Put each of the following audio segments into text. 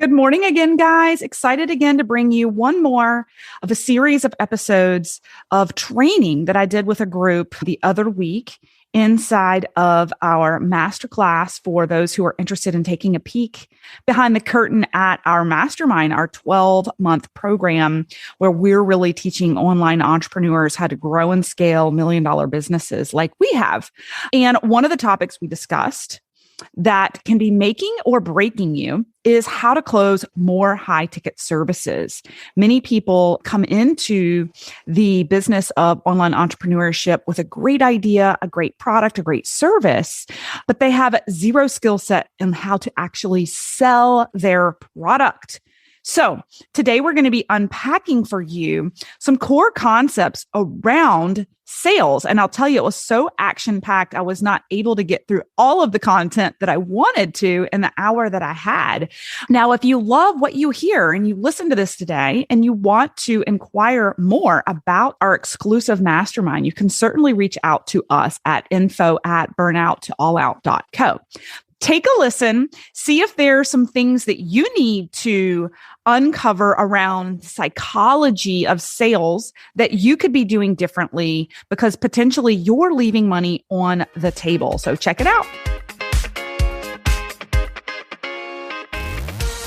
Good morning again, guys. Excited again to bring you one more of a series of episodes of training that I did with a group the other week inside of our masterclass for those who are interested in taking a peek behind the curtain at our mastermind, our 12-month program where we're really teaching online entrepreneurs how to grow and scale million-dollar businesses like we have. And one of the topics we discussed that can be making or breaking you is how to close more high ticket services. Many people come into the business of online entrepreneurship with a great idea, a great product, a great service, but they have zero skill set in how to actually sell their product. So today we're going to be unpacking for you some core concepts around sales. And I'll tell you, it was so action-packed, I was not able to get through all of the content that I wanted to in the hour that I had. Now, if you love what you hear and you listen to this today and you want to inquire more about our exclusive mastermind, you can certainly reach out to us at info@burnouttoallout.co. Take a listen, see if there are some things that you need to uncover around psychology of sales that you could be doing differently because potentially you're leaving money on the table. So check it out.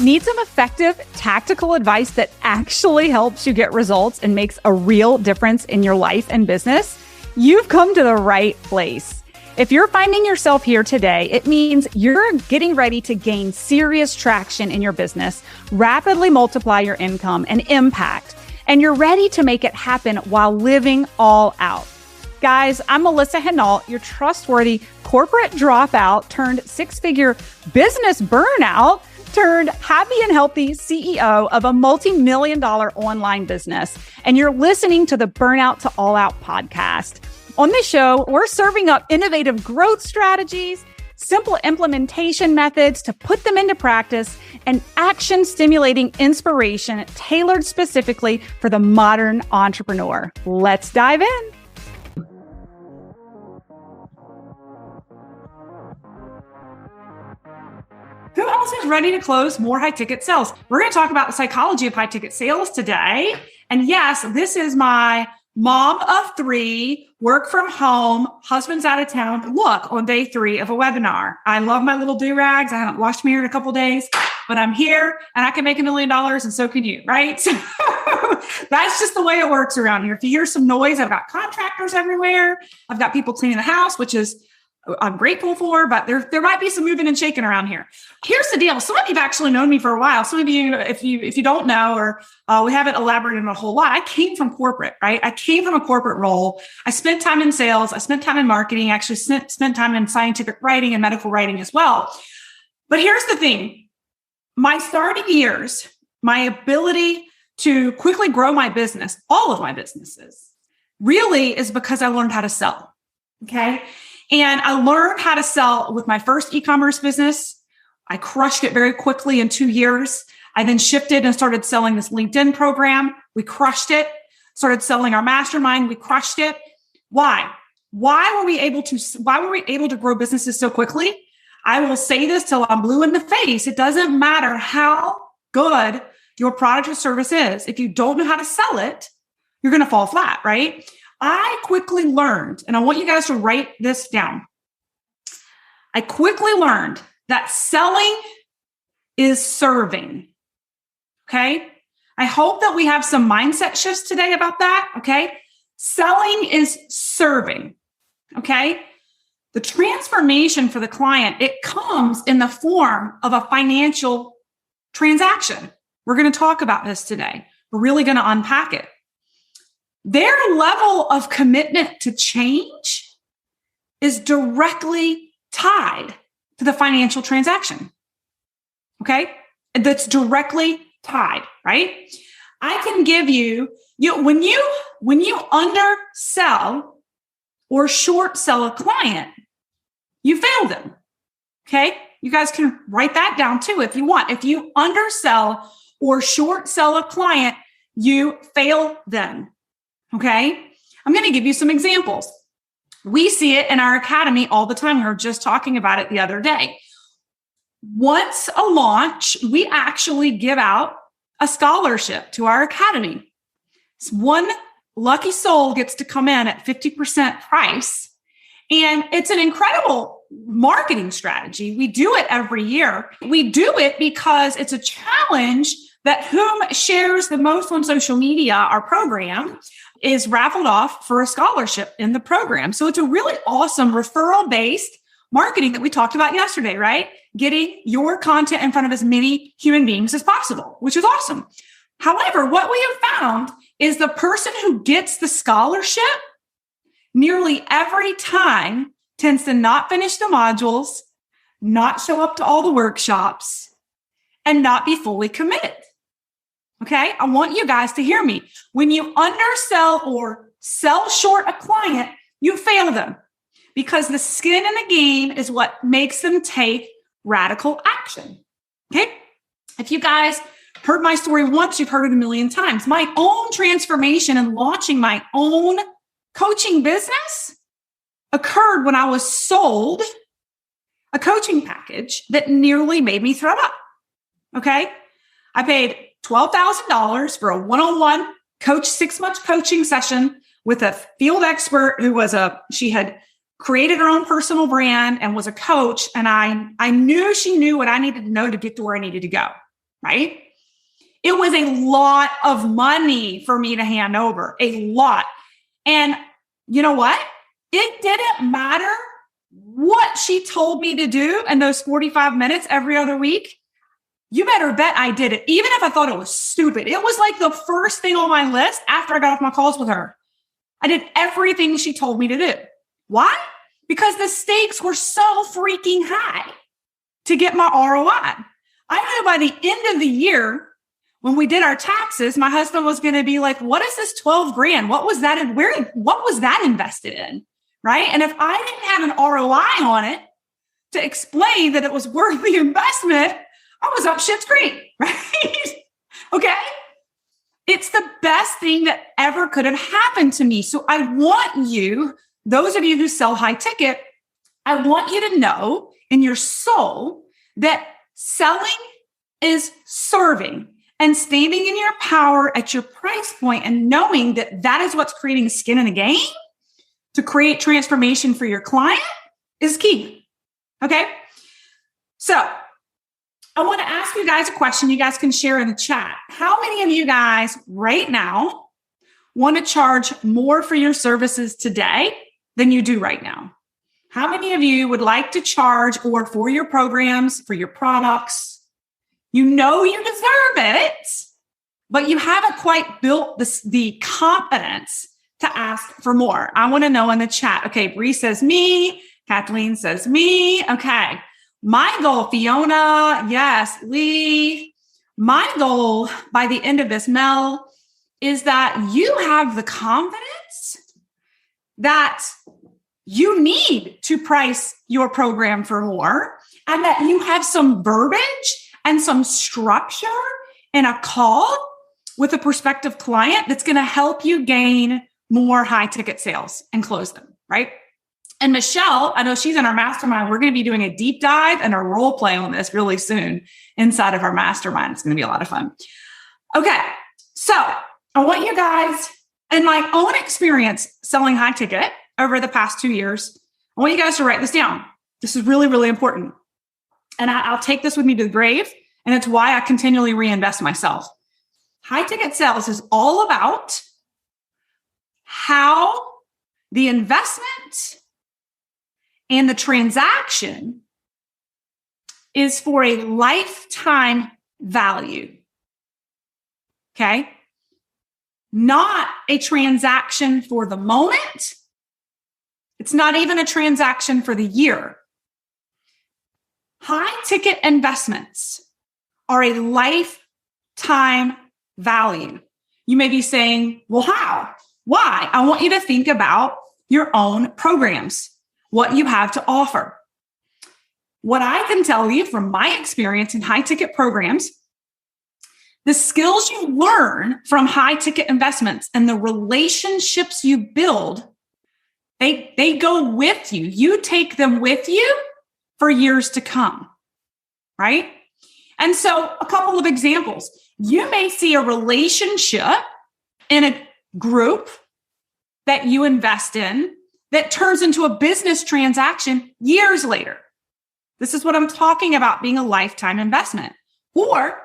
Need some effective tactical advice that actually helps you get results and makes a real difference in your life and business? You've come to the right place. If you're finding yourself here today, it means you're getting ready to gain serious traction in your business, rapidly multiply your income and impact, and you're ready to make it happen while living all out. Guys, I'm Melissa Hinault, your trustworthy corporate dropout turned six-figure business burnout turned happy and healthy CEO of a multi-million-dollar online business. And you're listening to the Burnout to All Out podcast. On this show, we're serving up innovative growth strategies, simple implementation methods to put them into practice, and action-stimulating inspiration tailored specifically for the modern entrepreneur. Let's dive in. Who else is ready to close more high-ticket sales? We're going to talk about the psychology of high-ticket sales today. And yes, this is my mom of three, work from home, husband's out of town. Look, on day 3 of a webinar. I love my little do-rags. I haven't washed my hair in a couple of days, but I'm here and I can make $1 million and so can you, right? So that's just the way it works around here. If you hear some noise, I've got contractors everywhere. I've got people cleaning the house, which is I'm grateful for, but there might be some moving and shaking around here. Here's the deal. Some of you have actually known me for a while. Some of you, if you don't know, or we haven't elaborated on a whole lot, I came from corporate, right? I came from a corporate role. I spent time in sales. I spent time in marketing. I actually spent time in scientific writing and medical writing as well. But here's the thing. My starting years, my ability to quickly grow my business, all of my businesses, really is because I learned how to sell, okay? And I learned how to sell with my first e-commerce business. I crushed it very quickly in 2 years. I then shifted and started selling this LinkedIn program. We crushed it. Started selling our mastermind. We crushed it. Why? Why were we able to grow businesses so quickly? I will say this till I'm blue in the face. It doesn't matter how good your product or service is. If you don't know how to sell it, you're going to fall flat, right? I quickly learned, and I want you guys to write this down. I quickly learned that selling is serving. Okay. I hope that we have some mindset shifts today about that. Okay. Selling is serving. Okay. The transformation for the client, it comes in the form of a financial transaction. We're going to talk about this today. We're really going to unpack it. Their level of commitment to change is directly tied to the financial transaction. Okay? That's directly tied, right? I can give you when you undersell or short sell a client, you fail them. Okay? You guys can write that down too if you want. If you undersell or short sell a client, you fail them. Okay. I'm going to give you some examples. We see it in our academy all the time. We were just talking about it the other day. once a launch, we actually give out a scholarship to our academy. One lucky soul gets to come in at 50% price. And it's an incredible marketing strategy. We do it every year. We do it because it's a challenge that whom shares the most on social media, our program, is raffled off for a scholarship in the program. So it's a really awesome referral-based marketing that we talked about yesterday, right? Getting your content in front of as many human beings as possible, which is awesome. However, what we have found is the person who gets the scholarship nearly every time tends to not finish the modules, not show up to all the workshops, and not be fully committed. Okay? I want you guys to hear me. When you undersell or sell short a client, you fail them because the skin in the game is what makes them take radical action. Okay? If you guys heard my story once, you've heard it a million times. My own transformation and launching my own coaching business occurred when I was sold a coaching package that nearly made me throw up. Okay? I paid $12,000 for a one-on-one coach 6-month coaching session with a field expert who she had created her own personal brand and was a coach. And I knew she knew what I needed to know to get to where I needed to go, right? It was a lot of money for me to hand over, a lot. And you know what? It didn't matter what she told me to do in those 45 minutes every other week. You better bet I did it, even if I thought it was stupid. It was like the first thing on my list after I got off my calls with her. I did everything she told me to do. Why? Because the stakes were so freaking high to get my ROI. I knew by the end of the year, when we did our taxes, my husband was going to be like, what is this 12 grand? What was that? And what was that invested in? Right. And if I didn't have an ROI on it to explain that it was worth the investment, I was up shit's creek, right? Okay. It's the best thing that ever could have happened to me. So I want you, those of you who sell high ticket, I want you to know in your soul that selling is serving and standing in your power at your price point and knowing that that is what's creating skin in the game to create transformation for your client is key. Okay. So I want to ask you guys a question you guys can share in the chat. How many of you guys right now want to charge more for your services today than you do right now? How many of you would like to charge more for your programs, for your products? You know you deserve it, but you haven't quite built the confidence to ask for more. I want to know in the chat. Okay, Bree says me. Kathleen says me. Okay. My goal, Fiona, yes, Lee. My goal by the end of this, Mel, is that you have the confidence that you need to price your program for more and that you have some verbiage and some structure in a call with a prospective client that's going to help you gain more high ticket sales and close them, right? And Michelle, I know she's in our mastermind. We're going to be doing a deep dive and a role play on this really soon inside of our mastermind. It's going to be a lot of fun. Okay. So I want you guys, in my own experience selling high ticket over the past 2 years, I want you guys to write this down. This is really, really important. And I'll take this with me to the grave. And it's why I continually reinvest myself. High ticket sales is all about how the investment and the transaction is for a lifetime value. Okay? Not a transaction for the moment. It's not even a transaction for the year. High ticket investments are a lifetime value. You may be saying, well, how? Why? I want you to think about your own programs, what you have to offer. What I can tell you from my experience in high ticket programs, the skills you learn from high ticket investments and the relationships you build, they go with you. You take them with you for years to come, right? And so a couple of examples. You may see a relationship in a group that you invest in that turns into a business transaction years later. This is what I'm talking about being a lifetime investment. Or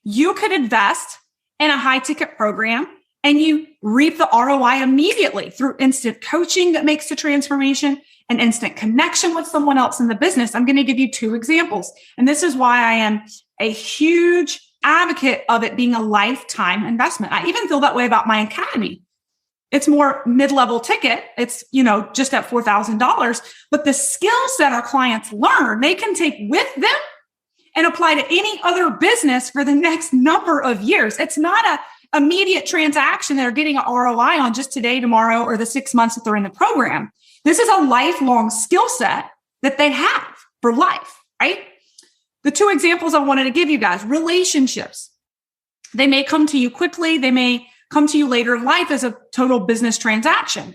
you could invest in a high ticket program and you reap the ROI immediately through instant coaching that makes the transformation, an instant connection with someone else in the business. I'm going to give you 2 examples. And this is why I am a huge advocate of it being a lifetime investment. I even feel that way about my academy. It's more mid-level ticket. It's, just at $4,000, but the skills that our clients learn, they can take with them and apply to any other business for the next number of years. It's not a immediate transaction they're getting an ROI on just today, tomorrow, or the 6 months that they're in the program. This is a lifelong skill set that they have for life, right? The 2 examples I wanted to give you guys, relationships. They may come to you quickly. They may come to you later in life as a total business transaction.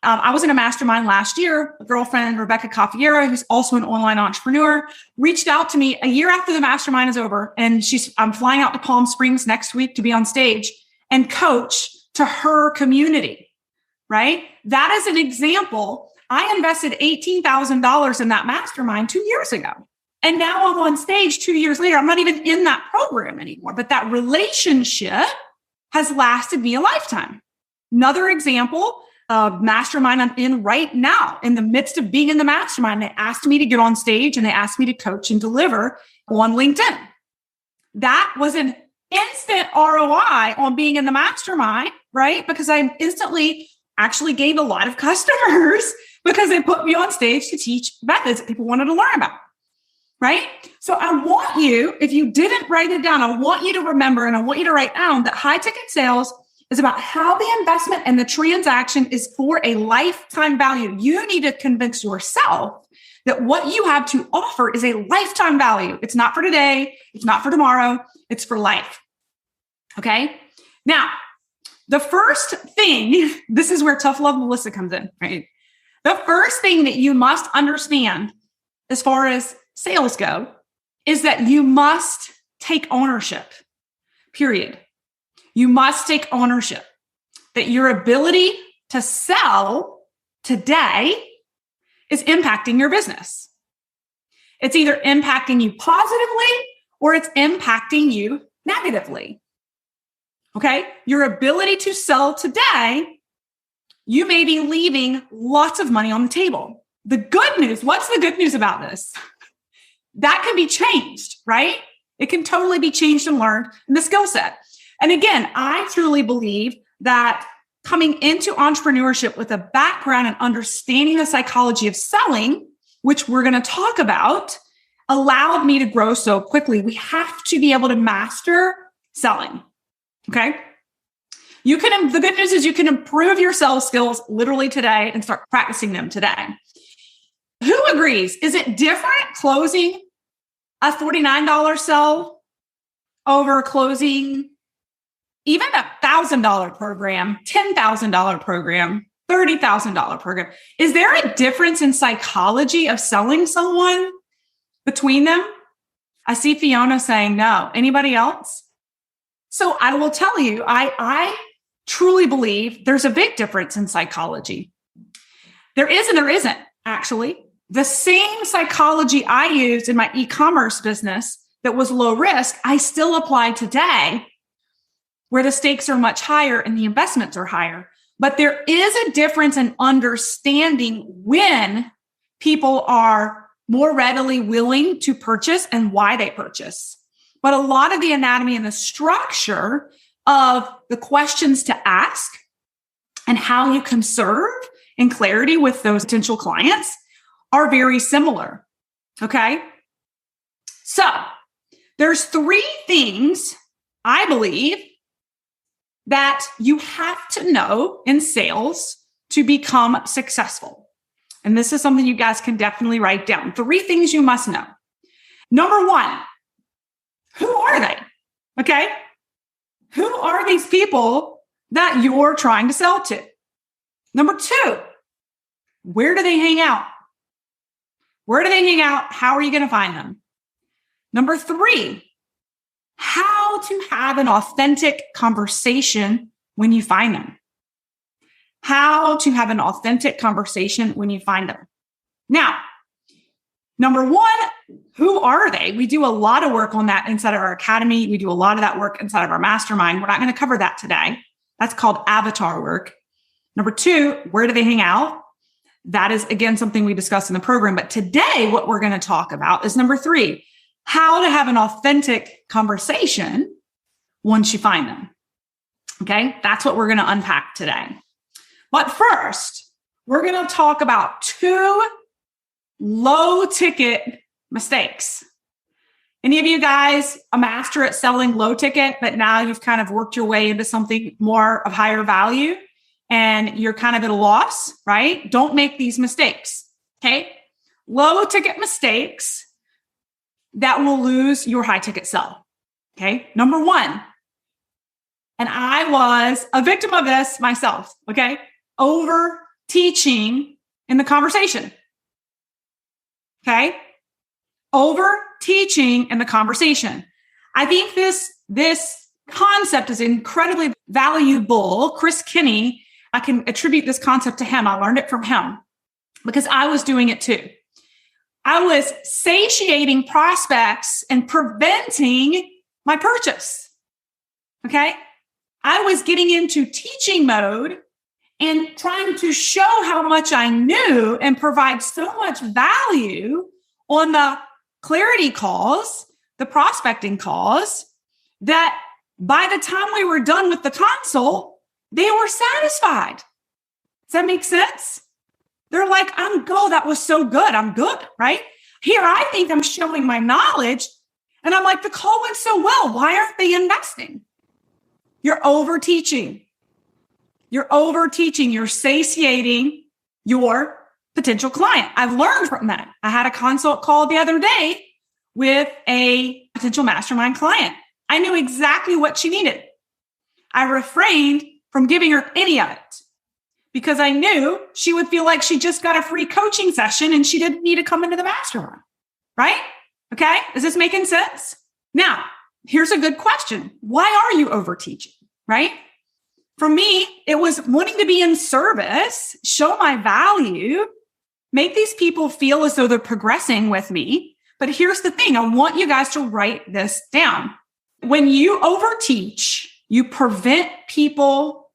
I was in a mastermind last year. A girlfriend, Rebecca Caffiero, who's also an online entrepreneur, reached out to me a year after the mastermind is over. And I'm flying out to Palm Springs next week to be on stage and coach to her community, right? That is an example. I invested $18,000 in that mastermind 2 years ago. And now I'm on stage 2 years later. I'm not even in that program anymore, but that relationship has lasted me a lifetime. Another example, mastermind I'm in right now. In the midst of being in the mastermind, they asked me to get on stage and they asked me to coach and deliver on LinkedIn. That was an instant ROI on being in the mastermind, right? Because I instantly actually gained a lot of customers because they put me on stage to teach methods that people wanted to learn about, right? So I want you, if you didn't write it down, I want you to remember and I want you to write down that high ticket sales is about how the investment and the transaction is for a lifetime value. You need to convince yourself that what you have to offer is a lifetime value. It's not for today. It's not for tomorrow. It's for life. Okay. Now, the first thing, this is where tough love Melissa comes in, right? The first thing that you must understand as far as sales go is that you must take ownership, period. You must take ownership that your ability to sell today is impacting your business. It's either impacting you positively or it's impacting you negatively. Okay? Your ability to sell today, you may be leaving lots of money on the table. The good news, what's the good news about this? That can be changed, right? It can totally be changed and learned in the skill set. And again, I truly believe that coming into entrepreneurship with a background and understanding the psychology of selling, which we're going to talk about, allowed me to grow so quickly. We have to be able to master selling. Okay. The good news is you can improve your sales skills literally today and start practicing them today. Who agrees? Is it different closing a $49 sell over closing even a $1,000 program, $10,000 program, $30,000 program? Is there a difference in psychology of selling someone between them? I see Fiona saying no. Anybody else? So I will tell you, I truly believe there's a big difference in psychology. There is and there isn't, actually. The same psychology I used in my e-commerce business that was low risk, I still apply today, where the stakes are much higher and the investments are higher. But there is a difference in understanding when people are more readily willing to purchase and why they purchase. But a lot of the anatomy and the structure of the questions to ask and how you can serve in clarity with those potential clients are very similar. Okay. So there's 3 things I believe that you have to know in sales to become successful. And this is something you guys can definitely write down. 3 things you must know. Number 1, who are they? Okay. Who are these people that you're trying to sell to? Number 2, where do they hang out? Where do they hang out? How are you going to find them? Number 3, how to have an authentic conversation when you find them. How to have an authentic conversation when you find them. Now, number 1, who are they? We do a lot of work on that inside of our academy. We do a lot of that work inside of our mastermind. We're not going to cover that today. That's called avatar work. Number 2, where do they hang out? That is, again, something we discussed in the program. But today, what we're going to talk about is number 3, how to have an authentic conversation once you find them. Okay, that's what we're going to unpack today. But first, we're going to talk about 2 low ticket mistakes. Any of you guys a master at selling low ticket, but now you've kind of worked your way into something more of higher value and you're kind of at a loss, right? Don't make these mistakes. Okay. Low ticket mistakes that will lose your high ticket sell. Okay. Number 1, and I was a victim of this myself. Okay. Over teaching in the conversation. Okay. Over teaching in the conversation. I think this concept is incredibly valuable. Chris Kinney, I can attribute this concept to him. I learned it from him because I was doing it too. I was satiating prospects and preventing my purchase. Okay. I was getting into teaching mode and trying to show how much I knew and provide so much value on the clarity calls, the prospecting calls, that by the time we were done with the consult, they were satisfied. Does that make sense? They're like, that was so good. I'm good, right? Here, I think I'm showing my knowledge. And I'm like, the call went so well. Why aren't they investing? You're over teaching. You're over teaching. You're satiating your potential client. I've learned from that. I had a consult call the other day with a potential mastermind client. I knew exactly what she needed. I refrained from giving her any of it because I knew she would feel like she just got a free coaching session and she didn't need to come into the mastermind, right? Okay. Is this making sense? Now, here's a good question. Why are you over teaching, right? For me, it was wanting to be in service, show my value, make these people feel as though they're progressing with me. But here's the thing. I want you guys to write this down. When you overteach, you prevent people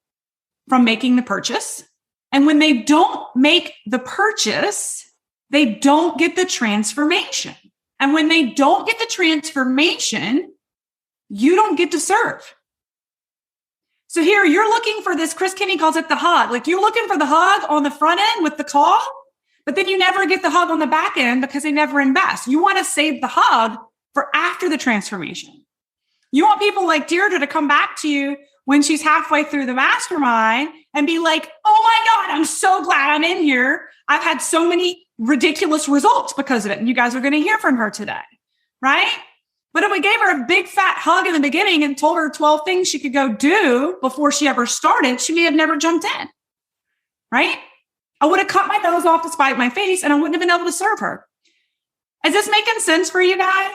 from making the purchase. And when they don't make the purchase, they don't get the transformation. And when they don't get the transformation, you don't get to serve. So here you're looking for this, Chris Kinney calls it the hug. Like you're looking for the hug on the front end with the call, but then you never get the hug on the back end because they never invest. You want to save the hug for after the transformation. You want people like Deirdre to come back to you when she's halfway through the mastermind and be like, oh my God, I'm so glad I'm in here. I've had so many ridiculous results because of it. And you guys are going to hear from her today, right? But if we gave her a big fat hug in the beginning and told her 12 things she could go do before she ever started, she may have never jumped in, right? I would have cut my nose off to spite my face and I wouldn't have been able to serve her. Is this making sense for you guys?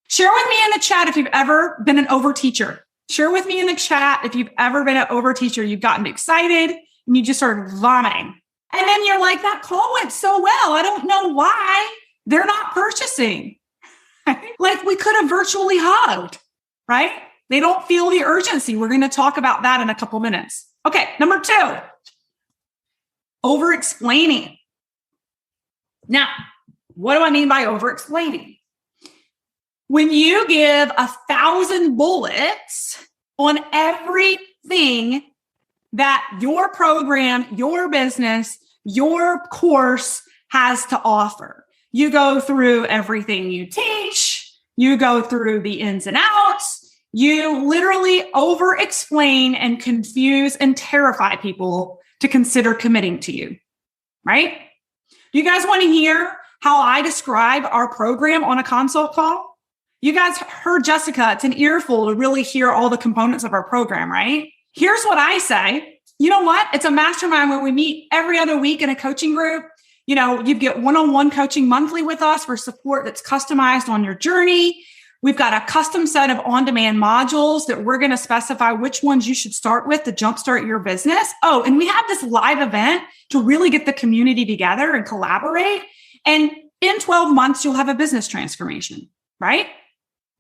Share with me in the chat if you've ever been an overteacher. Share with me in the chat if you've ever been an overteacher. You've gotten excited and you just started vomiting. And then you're like, that call went so well. I don't know why they're not purchasing. Like we could have virtually hugged, right? They don't feel the urgency. We're going to talk about that in a couple minutes. Okay, number 2, over-explaining. Now, what do I mean by over-explaining? When you give 1,000 bullets on everything that your program, your business, your course has to offer. You go through everything you teach. You go through the ins and outs. You literally over-explain and confuse and terrify people to consider committing to you, right? Do you guys want to hear how I describe our program on a consult call? You guys heard Jessica. It's an earful to really hear all the components of our program, right? Here's what I say. You know what? It's a mastermind where we meet every other week in a coaching group. You know, you get one-on-one coaching monthly with us for support that's customized on your journey. We've got a custom set of on-demand modules that we're going to specify which ones you should start with to jumpstart your business. Oh, and we have this live event to really get the community together and collaborate. And in 12 months, you'll have a business transformation, right?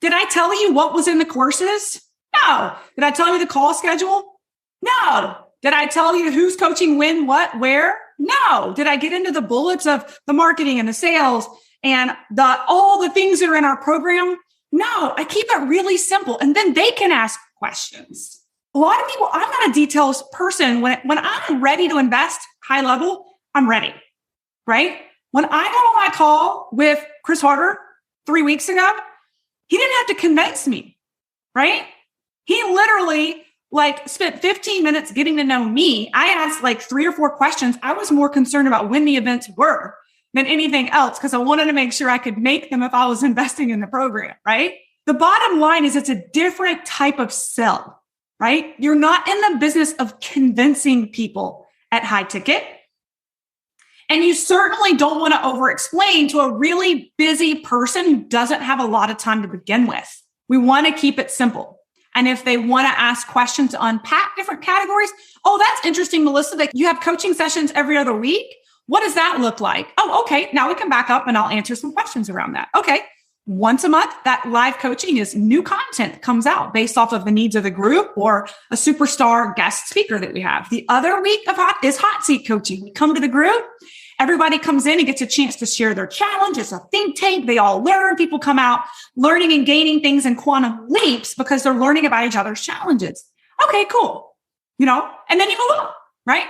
Did I tell you what was in the courses? No. Did I tell you the call schedule? No. Did I tell you who's coaching when, what, where? No. Did I get into the bullets of the marketing and the sales and all the things that are in our program? No, I keep it really simple. And then they can ask questions. A lot of people, I'm not a details person. When I'm ready to invest high level, I'm ready, right? When I got on my call with Chris Harder 3 weeks ago, he didn't have to convince me, right? He literally spent 15 minutes getting to know me. I asked 3 or 4 questions. I was more concerned about when the events were than anything else because I wanted to make sure I could make them if I was investing in the program, right? The bottom line is it's a different type of sell, right? You're not in the business of convincing people at high ticket. And you certainly don't want to over-explain to a really busy person who doesn't have a lot of time to begin with. We want to keep it simple. And if they want to ask questions to unpack different categories, oh, that's interesting, Melissa, that you have coaching sessions every other week. What does that look like? Oh, okay. Now we can back up and I'll answer some questions around that. Okay. Once a month, that live coaching is new content that comes out based off of the needs of the group or a superstar guest speaker that we have. The other week is hot seat coaching. We come to the group. Everybody comes in and gets a chance to share their challenge. It's a think tank. They all learn. People come out learning and gaining things in quantum leaps because they're learning about each other's challenges. Okay, cool. And then you move on, right?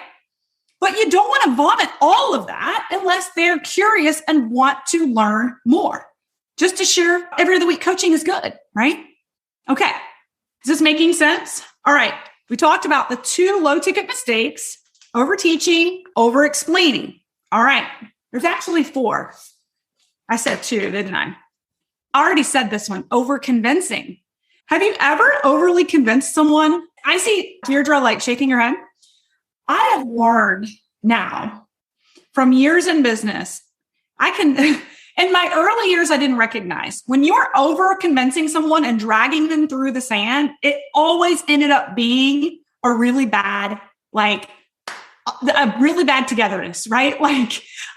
But you don't want to vomit all of that unless they're curious and want to learn more. Just to share every other week coaching is good, right? Okay. Is this making sense? All right. We talked about the 2 low ticket mistakes: over teaching, over explaining. All right. There's actually 4. I said 2, didn't I? I already said this one, over convincing. Have you ever overly convinced someone? I see Deirdre shaking her head. I have learned now from years in business, in my early years, I didn't recognize when you're over convincing someone and dragging them through the sand, it always ended up being a really bad togetherness, right?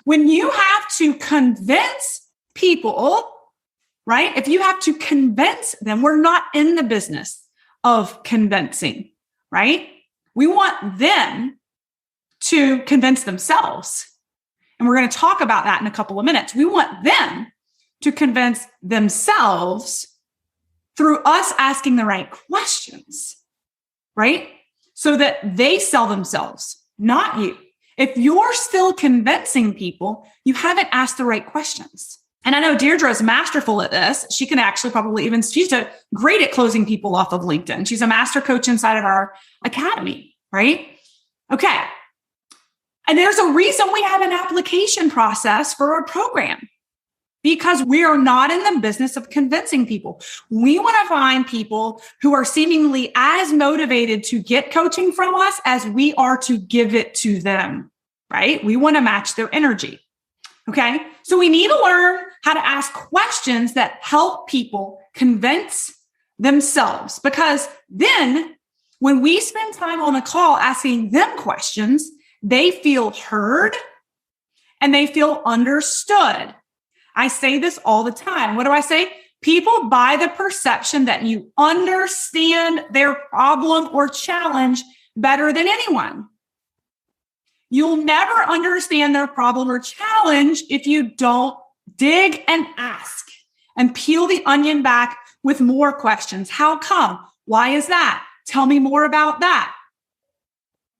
When you have to convince people, right? If you have to convince them, we're not in the business of convincing, right? We want them to convince themselves. And we're going to talk about that in a couple of minutes. We want them to convince themselves through us asking the right questions, right? So that they sell themselves, not you. If you're still convincing people, you haven't asked the right questions. And I know Deirdre is masterful at this. She can actually she's great at closing people off of LinkedIn. She's a master coach inside of our academy, right? Okay. And there's a reason we have an application process for our program, because we are not in the business of convincing people. We want to find people who are seemingly as motivated to get coaching from us as we are to give it to them, right? We want to match their energy. Okay. So we need to learn how to ask questions that help people convince themselves, because then when we spend time on a call asking them questions, they feel heard and they feel understood. I say this all the time. What do I say? People buy the perception that you understand their problem or challenge better than anyone. You'll never understand their problem or challenge if you don't dig and ask and peel the onion back with more questions. How come? Why is that? Tell me more about that.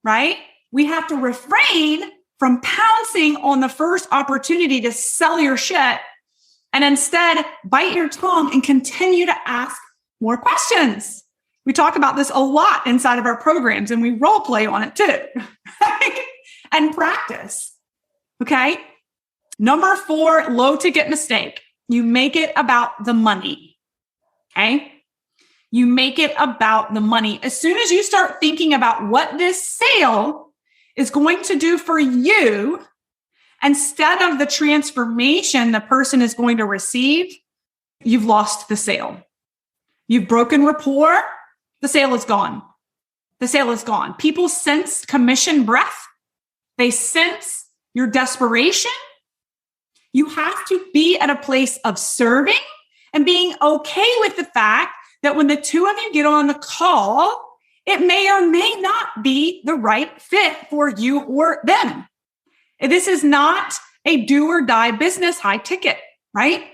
Right? We have to refrain from pouncing on the first opportunity to sell your shit and instead bite your tongue and continue to ask more questions. We talk about this a lot inside of our programs and we role play on it too. And practice. Okay. Number 4, low ticket mistake. You make it about the money. Okay. You make it about the money. As soon as you start thinking about what this sale is going to do for you, instead of the transformation the person is going to receive, you've lost the sale. You've broken rapport. The sale is gone. The sale is gone. People sense commission breath. They sense your desperation. You have to be at a place of serving and being okay with the fact that when the two of you get on the call, it may or may not be the right fit for you or them. This is not a do or die business, high ticket, right?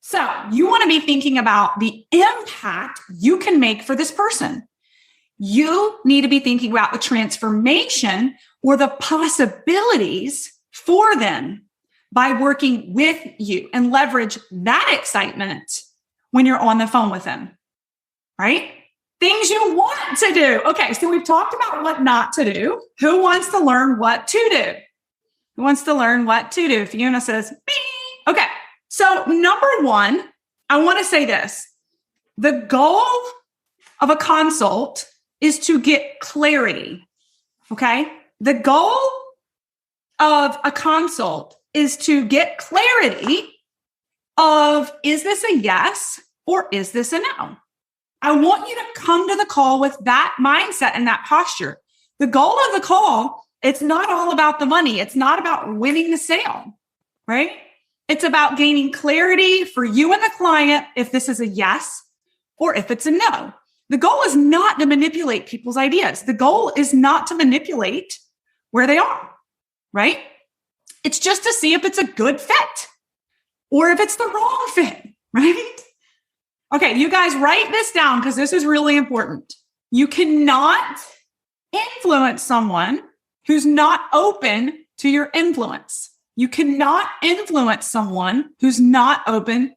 So you want to be thinking about the impact you can make for this person. You need to be thinking about the transformation or the possibilities for them by working with you, and leverage that excitement when you're on the phone with them, right? Things you want to do. Okay, so we've talked about what not to do. Who wants to learn what to do? Who wants to learn what to do? Fiona says, me. Okay, so number one, I want to say this. The goal of a consult is to get clarity, okay? The goal of a consult is to get clarity of, is this a yes or is this a no? I want you to come to the call with that mindset and that posture. The goal of the call, it's not all about the money. It's not about winning the sale, right? It's about gaining clarity for you and the client if this is a yes or if it's a no. The goal is not to manipulate people's ideas. The goal is not to manipulate where they are, right? It's just to see if it's a good fit or if it's the wrong fit, right? Okay, you guys write this down because this is really important. You cannot influence someone who's not open to your influence. You cannot influence someone who's not open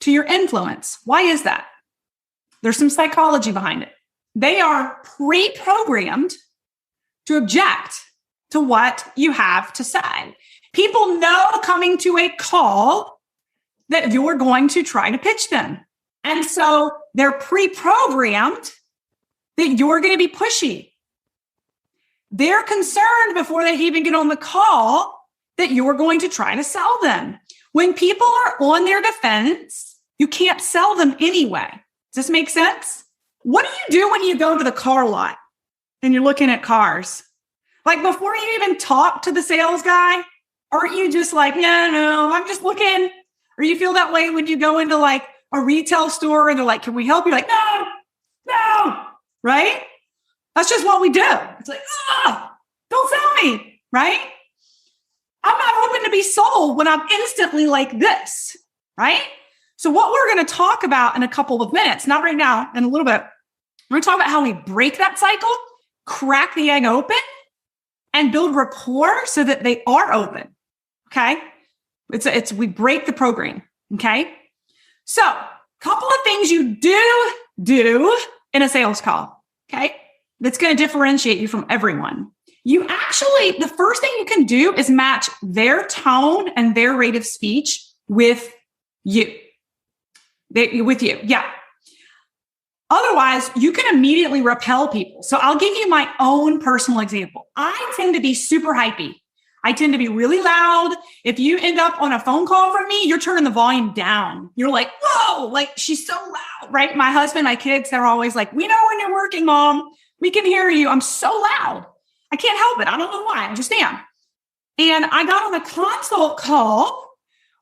to your influence. Why is that? There's some psychology behind it. They are pre-programmed to object to what you have to say. People know coming to a call that you're going to try to pitch them. And so they're pre-programmed that you're going to be pushy. They're concerned before they even get on the call that you're going to try to sell them. When people are on their defense, you can't sell them anyway. Does this make sense? What do you do when you go to the car lot and you're looking at cars? Like before you even talk to the sales guy, aren't you just like, no, I'm just looking? Or you feel that way when you go into like a retail store and they're like, can we help you? Like, no, right? That's just what we do. It's like, don't sell me, right? I'm not open to be sold when I'm instantly like this, right? So what we're going to talk about in a couple of minutes, not right now, in a little bit, we're going to talk about how we break that cycle, crack the egg open, and build rapport so that they are open, okay? We break the program, okay? So a couple of things you do in a sales call, okay? That's going to differentiate you from everyone. You actually, the first thing you can do is match their tone and their rate of speech with you. Yeah. Otherwise, you can immediately repel people. So I'll give you my own personal example. I tend to be super hypey. I tend to be really loud. If you end up on a phone call from me, you're turning the volume down. You're like, whoa, like she's so loud, right? My husband, my kids, they're always like, we know when you're working, Mom. We can hear you. I'm so loud. I can't help it. I don't know why. I just am. And I got on a consult call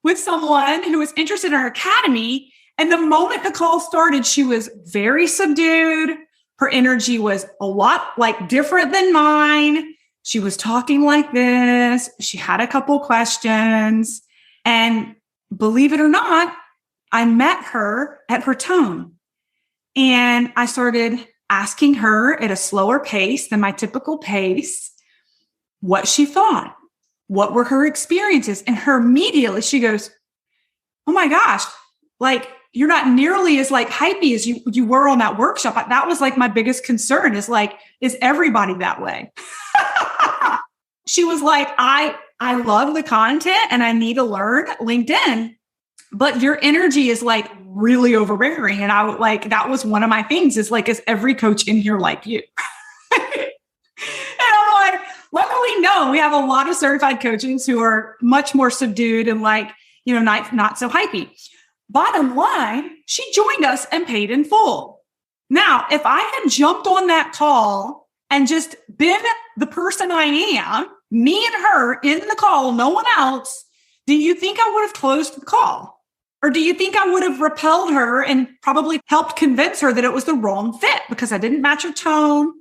with someone who was interested in our academy. And the moment the call started, she was very subdued. Her energy was a lot like different than mine. She was talking like this. She had a couple questions. And believe it or not, I met her at her tone. And I started asking her at a slower pace than my typical pace what she thought. What were her experiences? And her immediately, she goes, oh my gosh, like you're not nearly as like hypey as you were on that workshop. That was like my biggest concern is like, is everybody that way? She was like, I love the content and I need to learn LinkedIn, but your energy is like really overbearing. And I would like, that was one of my things is like, is every coach in here like you? And I'm like, luckily, no, we have a lot of certified coaches who are much more subdued and like, not so hypey. bottom line, she joined us and paid in full. Now, if I had jumped on that call and just been the person I am, me and her in the call, no one else, do you think I would have closed the call? Or do you think I would have repelled her and probably helped convince her that it was the wrong fit because I didn't match her tone,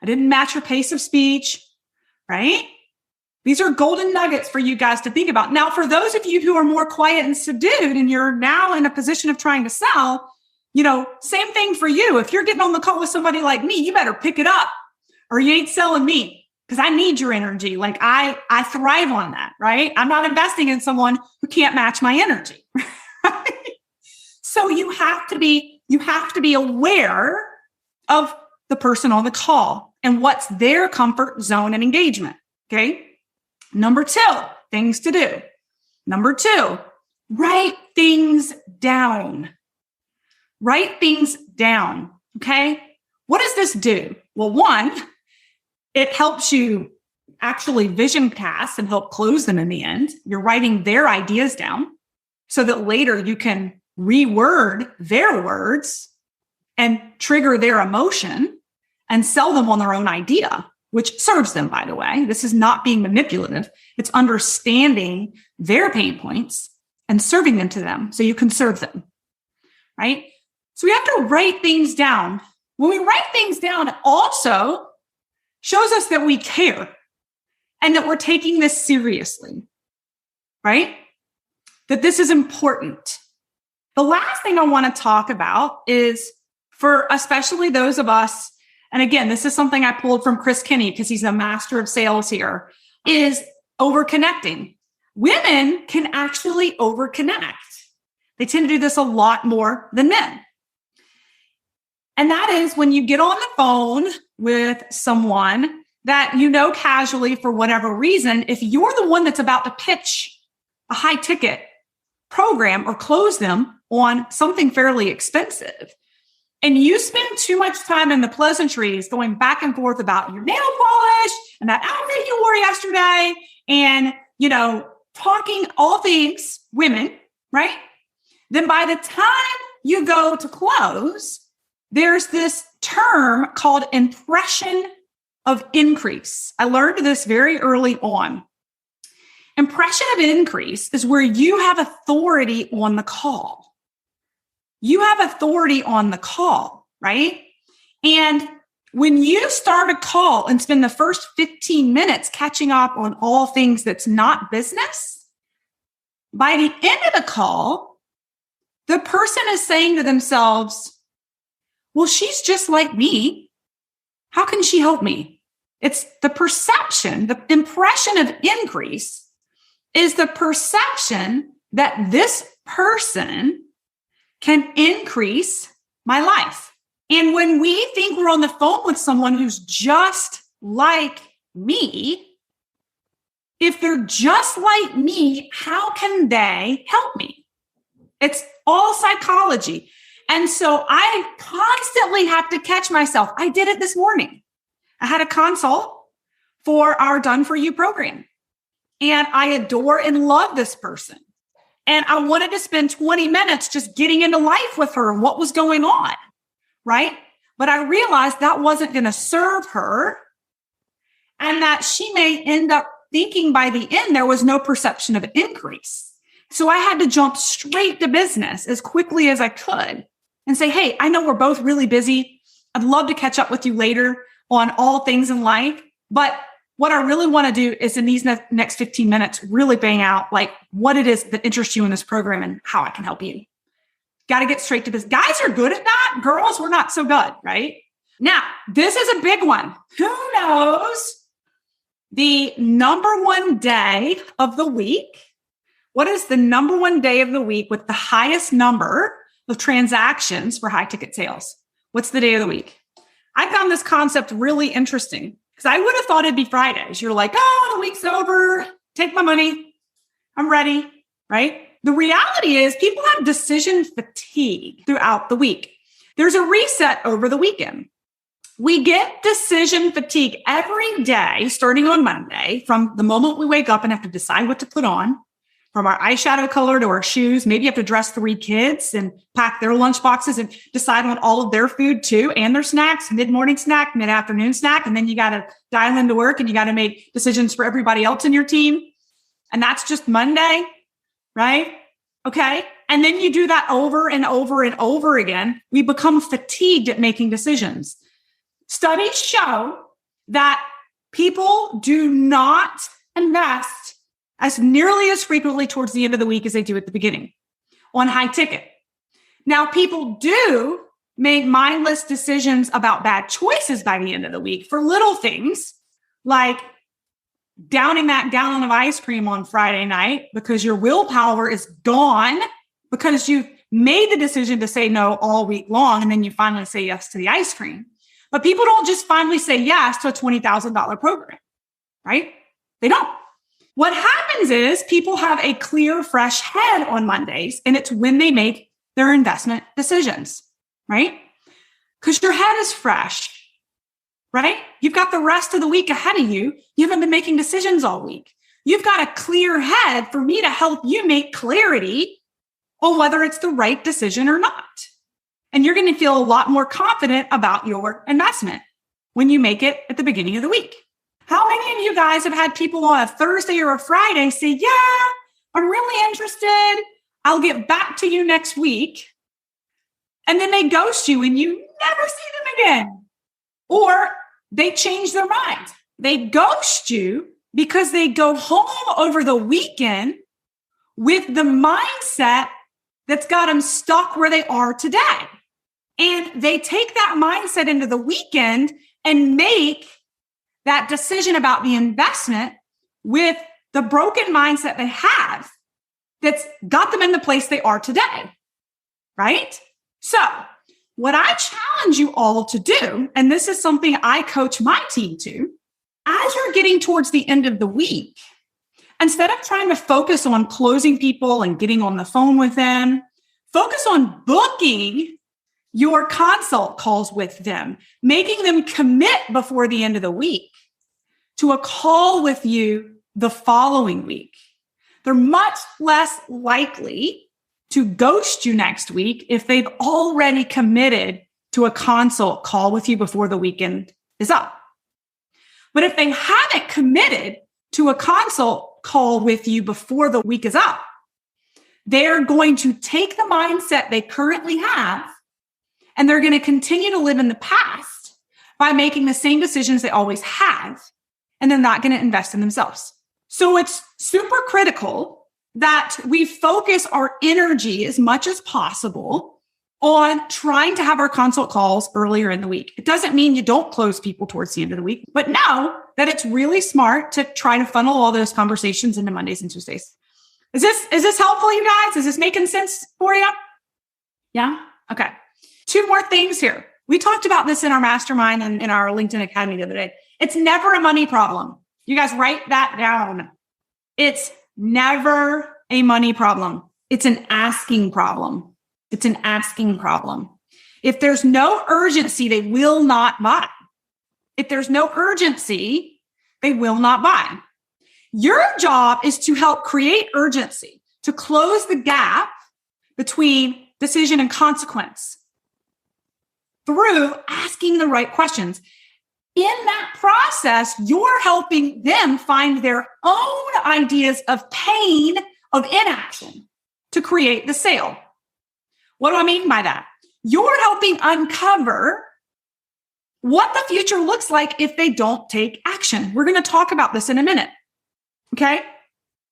I didn't match her pace of speech, right? These are golden nuggets for you guys to think about. Now, for those of you who are more quiet and subdued and you're now in a position of trying to sell, same thing for you. If you're getting on the call with somebody like me, you better pick it up or you ain't selling me because I need your energy. Like I thrive on that, right? I'm not investing in someone who can't match my energy. So you have to be aware of the person on the call and what's their comfort zone and engagement. Okay. Number 2, things to do. Number 2, write things down. Write things down. Okay. What does this do? Well, 1, it helps you actually vision cast and help close them in the end. You're writing their ideas down so that later you can reword their words and trigger their emotion and sell them on their own idea, which serves them, by the way. This is not being manipulative. It's understanding their pain points and serving them to them so you can serve them, right? So we have to write things down. When we write things down, it also shows us that we care and that we're taking this seriously, right? That this is important. The last thing I want to talk about is for especially those of us, and again, this is something I pulled from Chris Kinney because he's a master of sales here, is overconnecting. Women can actually overconnect. They tend to do this a lot more than men. And that is when you get on the phone with someone that casually for whatever reason, if you're the one that's about to pitch a high ticket program or close them on something fairly expensive, and you spend too much time in the pleasantries going back and forth about your nail polish and that outfit you wore yesterday and, talking all things women, right? Then by the time you go to close, there's this term called impression of increase. I learned this very early on. Impression of increase is where you have authority on the call. You have authority on the call, right? And when you start a call and spend the first 15 minutes catching up on all things that's not business, by the end of the call, the person is saying to themselves, well, she's just like me. How can she help me? It's the perception, the impression of increase is the perception that this person can increase my life. And when we think we're on the phone with someone who's just like me, if they're just like me, how can they help me? It's all psychology. And so I constantly have to catch myself. I did it this morning. I had a consult for our Done For You program. And I adore and love this person. And I wanted to spend 20 minutes just getting into life with her and what was going on, right? But I realized that wasn't going to serve her and that she may end up thinking by the end there was no perception of increase. So I had to jump straight to business as quickly as I could and say, hey, I know we're both really busy. I'd love to catch up with you later on all things in life. But what I really want to do is in these next 15 minutes, really bang out like what it is that interests you in this program and how I can help you. Got to get straight to business. Guys are good at that. Girls, we're not so good, right? Now, this is a big one. Who knows the number one day of the week? What is the number one day of the week with the highest number of transactions for high ticket sales? What's the day of the week? I found this concept really interesting because I would have thought it'd be Fridays. You're like, oh, the week's over. Take my money. I'm ready, right? The reality is people have decision fatigue throughout the week. There's a reset over the weekend. We get decision fatigue every day, starting on Monday, from the moment we wake up and have to decide what to put on, from our eyeshadow color to our shoes. Maybe you have to dress 3 kids and pack their lunch boxes and decide on all of their food too, and their snacks, mid-morning snack, mid-afternoon snack. And then you got to dial into work and you got to make decisions for everybody else in your team. And that's just Monday, right? Okay. And then you do that over and over and over again. We become fatigued at making decisions. Studies show that people do not invest as nearly as frequently towards the end of the week as they do at the beginning on high ticket. Now, people do make mindless decisions about bad choices by the end of the week for little things like downing that gallon of ice cream on Friday night because your willpower is gone because you made the decision to say no all week long, and then you finally say yes to the ice cream. But people don't just finally say yes to a $20,000 program, right? They don't. What happens is people have a clear, fresh head on Mondays, and it's when they make their investment decisions, right? Because your head is fresh, right? You've got the rest of the week ahead of you. You haven't been making decisions all week. You've got a clear head for me to help you make clarity on whether it's the right decision or not. And you're going to feel a lot more confident about your investment when you make it at the beginning of the week. How many of you guys have had people on a Thursday or a Friday say, yeah, I'm really interested. I'll get back to you next week. And then they ghost you and you never see them again. Or they change their mind. They ghost you because they go home over the weekend with the mindset that's got them stuck where they are today. And they take that mindset into the weekend and make that decision about the investment with the broken mindset they have that's got them in the place they are today, right? So what I challenge you all to do, and this is something I coach my team to, as you're getting towards the end of the week, instead of trying to focus on closing people and getting on the phone with them, focus on booking your consult calls with them, making them commit before the end of the week to a call with you the following week. They're much less likely to ghost you next week if they've already committed to a consult call with you before the weekend is up. But if they haven't committed to a consult call with you before the week is up, they're going to take the mindset they currently have and they're going to continue to live in the past by making the same decisions they always have, and they're not going to invest in themselves. So it's super critical that we focus our energy as much as possible on trying to have our consult calls earlier in the week. It doesn't mean you don't close people towards the end of the week, but know that it's really smart to try to funnel all those conversations into Mondays and Tuesdays. Is this helpful, you guys? Is this making sense for you? Yeah? Okay. 2 more things here. We talked about this in our mastermind and in our LinkedIn Academy the other day. It's never a money problem. You guys write that down. It's never a money problem. It's an asking problem. It's an asking problem. If there's no urgency, they will not buy. If there's no urgency, they will not buy. Your job is to help create urgency, to close the gap between decision and consequence through asking the right questions. In that process, you're helping them find their own ideas of pain, of inaction to create the sale. What do I mean by that? You're helping uncover what the future looks like if they don't take action. We're going to talk about this in a minute. Okay?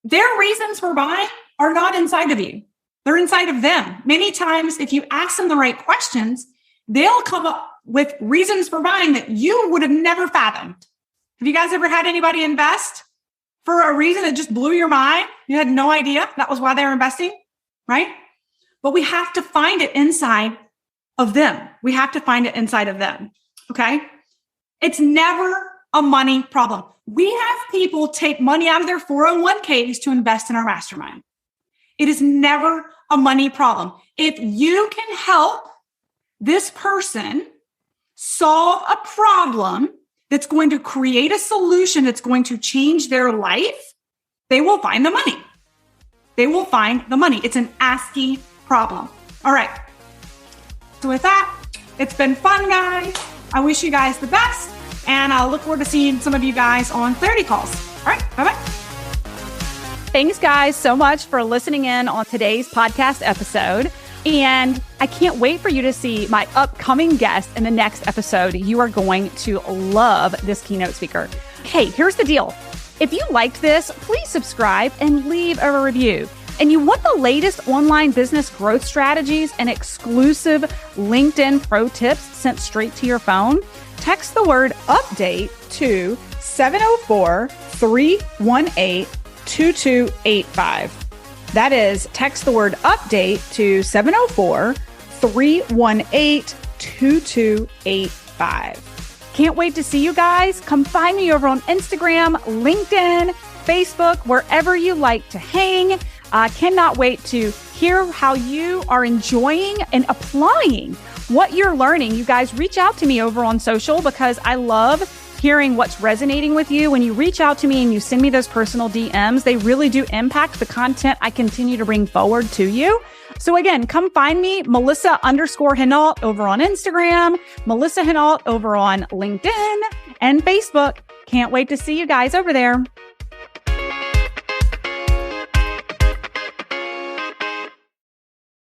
Their reasons for buying are not inside of you. They're inside of them. Many times, if you ask them the right questions, they'll come up with reasons for buying that you would have never fathomed. Have you guys ever had anybody invest for a reason that just blew your mind? You had no idea that was why they were investing, right? But we have to find it inside of them. We have to find it inside of them, okay? It's never a money problem. We have people take money out of their 401ks to invest in our mastermind. It is never a money problem. If you can help this person solve a problem that's going to create a solution that's going to change their life, they will find the money. they will find the money. It's an ASCII problem. All right. So with that, it's been fun, guys. I wish you guys the best, and I'll look forward to seeing some of you guys on Clarity Calls. All right. Bye-bye. Thanks, guys, so much for listening in on today's podcast episode. And I can't wait for you to see my upcoming guest in the next episode. You are going to love this keynote speaker. Hey, here's the deal. If you liked this, please subscribe and leave a review. And you want the latest online business growth strategies and exclusive LinkedIn pro tips sent straight to your phone? Text the word update to 704-318-2285. That is, text the word update to 704-318-2285. Can't wait to see you guys. Come find me over on Instagram, LinkedIn, Facebook, wherever you like to hang. I cannot wait to hear how you are enjoying and applying what you're learning. You guys reach out to me over on social because I love hearing what's resonating with you. When you reach out to me and you send me those personal DMs, they really do impact the content I continue to bring forward to you. So again, come find me, Melissa_Hinault over on Instagram, Melissa Hinault over on LinkedIn and Facebook. Can't wait to see you guys over there.